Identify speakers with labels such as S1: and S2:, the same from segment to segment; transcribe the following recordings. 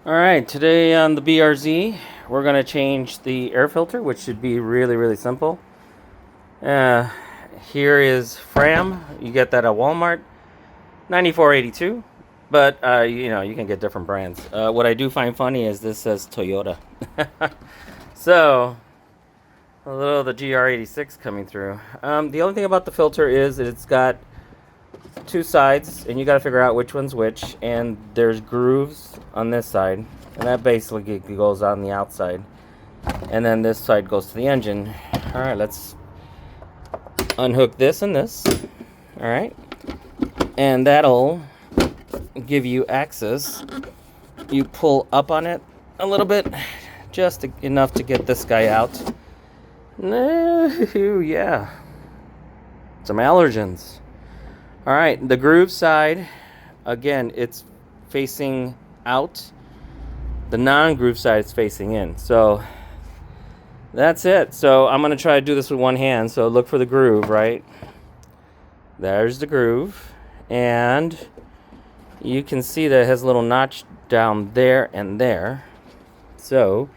S1: Alright, today on the BRZ, we're going to change the air filter, which should be really simple. Uh, Here is Fram. You get that at Walmart, $94.82. But, you can get different brands. What I do find funny is this says Toyota. So, a little of the GR86 coming through. The only thing about the filter is that it's got two sides, and you got to figure out which one's which, and there's grooves on this side, and that basically goes on the outside, and then this side goes to the engine. All right, let's unhook this and this. All right, and that'll give you access. You pull up on it a little bit, just enough to get this guy out. Yeah, some allergens. All right, the groove side, again, it's facing out. The non-groove side is facing in. So that's it. So I'm going to try to do this with one hand. So look for the groove, right? There's the groove. And you can see that it has a little notch down there and there. So,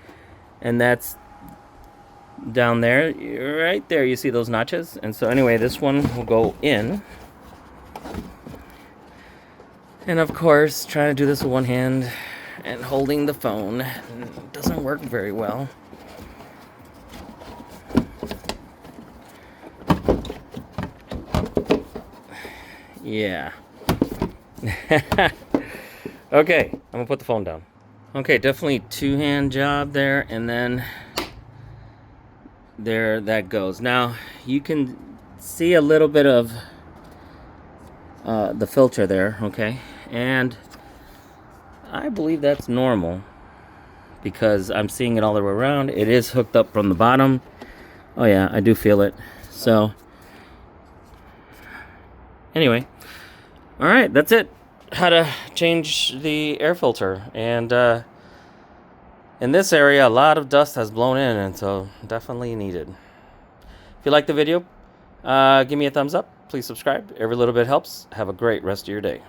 S1: and that's down there, right there. You see those notches? And so anyway, this one will go in. And of course, trying to do this with one hand and holding the phone doesn't work very well. Yeah. Okay, I'm gonna put the phone down. Okay, definitely two-hand job there, and then there that goes. Now, you can see a little bit of the filter there, okay? And I believe that's normal because I'm seeing it all the way around. It is hooked up from the bottom. Oh yeah, I do feel it. So anyway, all right, that's it. How to change the air filter. And in this area, a lot of dust has blown in, and so definitely needed. If you like the video, give me a thumbs up. Please subscribe. Every little bit helps. Have a great rest of your day.